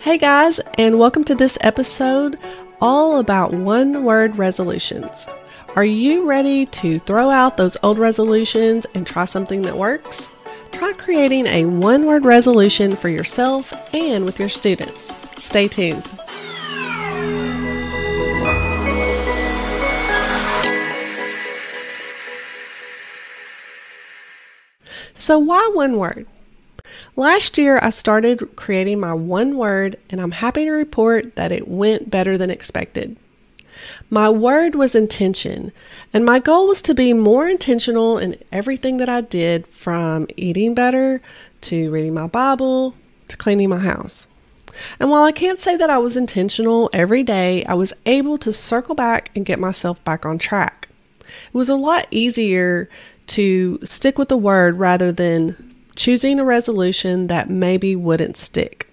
Hey guys, and welcome to this episode all about one-word resolutions. Are you ready to throw out those old resolutions and try something that works? Try creating a one-word resolution for yourself and with your students. Stay tuned. So why one word? Last year, I started creating my one word, and I'm happy to report that it went better than expected. My word was intention, and my goal was to be more intentional in everything that I did, from eating better to reading my Bible to cleaning my house. And while I can't say that I was intentional every day, I was able to circle back and get myself back on track. It was a lot easier to stick with the word rather than choosing a resolution that maybe wouldn't stick.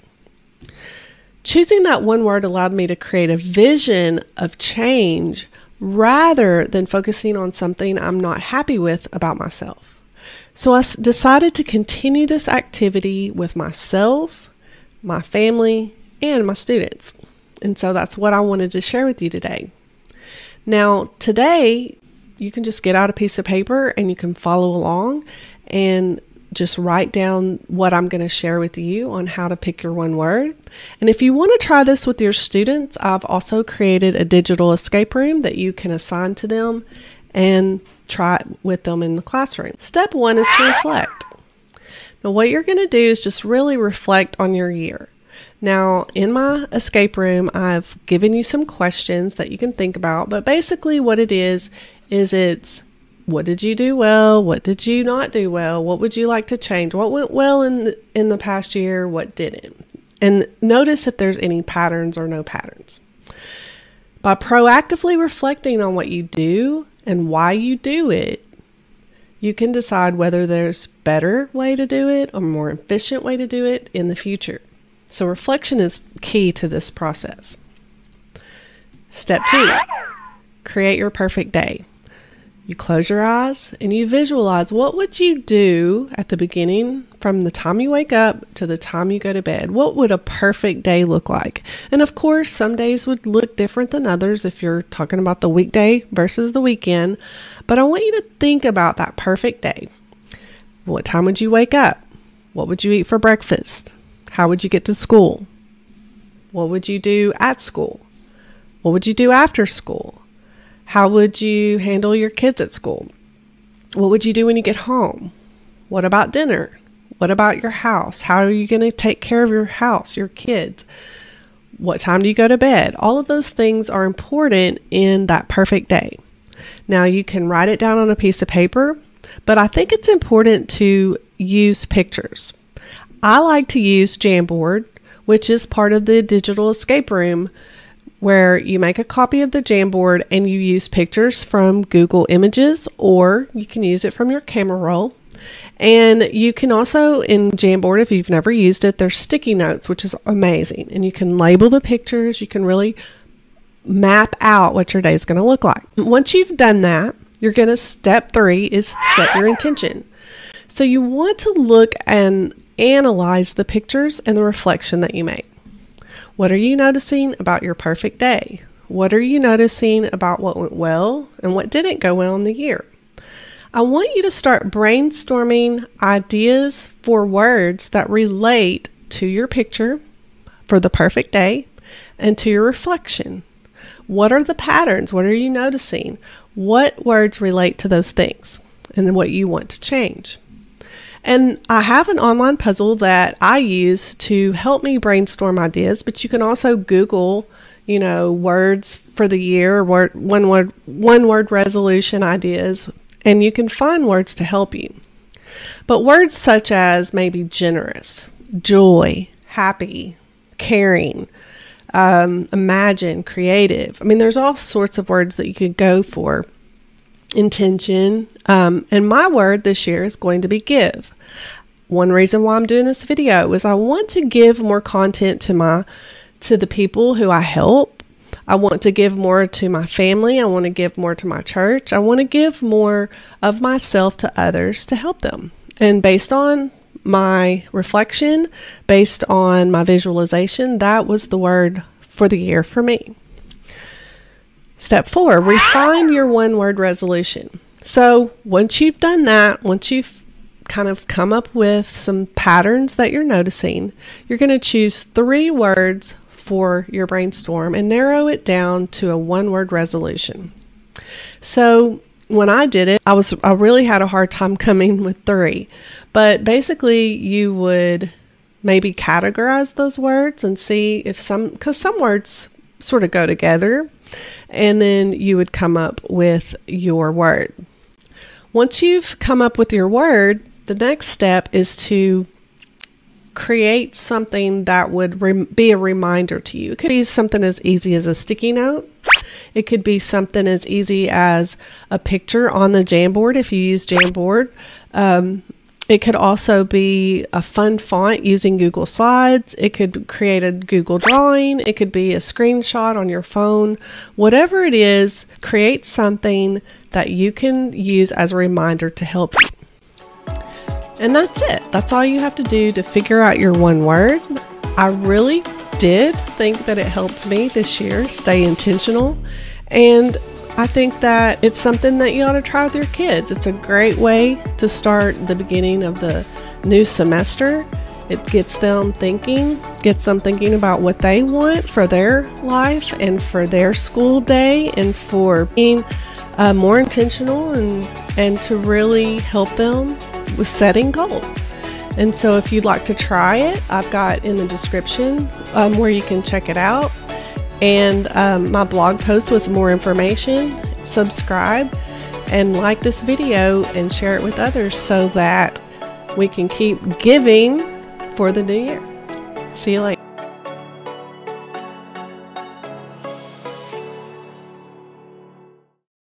Choosing that one word allowed me to create a vision of change rather than focusing on something I'm not happy with about myself. So I decided to continue this activity with myself, my family, and my students. And so that's what I wanted to share with you today. Now, today, you can just get out a piece of paper and you can follow along and just write down what I'm going to share with you on how to pick your one word. And if you want to try this with your students, I've also created a digital escape room that you can assign to them and try it with them in the classroom. Step one is to reflect. Now, what you're going to do is just really reflect on your year. Now, in my escape room, I've given you some questions that you can think about, but basically what it is it's what did you do well? What did you not do well? What would you like to change? What went well in the past year? What didn't? And notice if there's any patterns or no patterns. By proactively reflecting on what you do and why you do it, you can decide whether there's a better way to do it or a more efficient way to do it in the future. So reflection is key to this process. Step 2, create your perfect day. You close your eyes and you visualize what would you do at the beginning from the time you wake up to the time you go to bed. What would a perfect day look like? And of course, some days would look different than others if you're talking about the weekday versus the weekend. But I want you to think about that perfect day. What time would you wake up? What would you eat for breakfast? How would you get to school? What would you do at school? What would you do after school? How would you handle your kids at school? What would you do when you get home? What about dinner? What about your house? How are you going to take care of your house, your kids? What time do you go to bed? All of those things are important in that perfect day. Now, you can write it down on a piece of paper, but I think it's important to use pictures. I like to use Jamboard, which is part of the digital escape room, where you make a copy of the Jamboard and you use pictures from Google Images, or you can use it from your camera roll. And you can also, in Jamboard, if you've never used it, there's sticky notes, which is amazing. And you can label the pictures. You can really map out what your day is going to look like. Once you've done that, step 3 is set your intention. So you want to look and analyze the pictures and the reflection that you make. What are you noticing about your perfect day? What are you noticing about what went well and what didn't go well in the year? I want you to start brainstorming ideas for words that relate to your picture for the perfect day and to your reflection. What are the patterns? What are you noticing? What words relate to those things and what you want to change? And I have an online puzzle that I use to help me brainstorm ideas, but you can also Google, words for the year, one word resolution ideas, and you can find words to help you. But words such as maybe generous, joy, happy, caring, imagine, creative. There's all sorts of words that you could go for. Intention, and my word this year is going to be give. One reason why I'm doing this video is I want to give more content to the people who I help. I want to give more to my family. I want to give more to my church. I want to give more of myself to others to help them. And based on my reflection based on my visualization, that was the word for the year for me. Step 4, refine your one-word resolution. So once you've done that, once you've kind of come up with some patterns that you're noticing, you're going to choose 3 words for your brainstorm and narrow it down to a one-word resolution. So when I did it, I really had a hard time coming with 3, but basically you would maybe categorize those words and see if because some words sort of go together, and then you would come up with your word. Once you've come up with your word, the next step is to create something that would be a reminder to you. It could be something as easy as a sticky note. It could be something as easy as a picture on the Jamboard if you use Jamboard. It could also be a fun font using Google Slides. It could create a Google drawing. It could be a screenshot on your phone. Whatever it is, create something that you can use as a reminder to help you. And that's it. That's all you have to do to figure out your one word. I really did think that it helped me this year stay intentional, and I think that it's something that you ought to try with your kids. It's a great way to start the beginning of the new semester. It gets them thinking about what they want for their life and for their school day, and for being more intentional and to really help them with setting goals. And so if you'd like to try it, I've got in the description where you can check it out, and my blog post with more information. Subscribe and like this video and share it with others so that we can keep giving for the new year. See you later.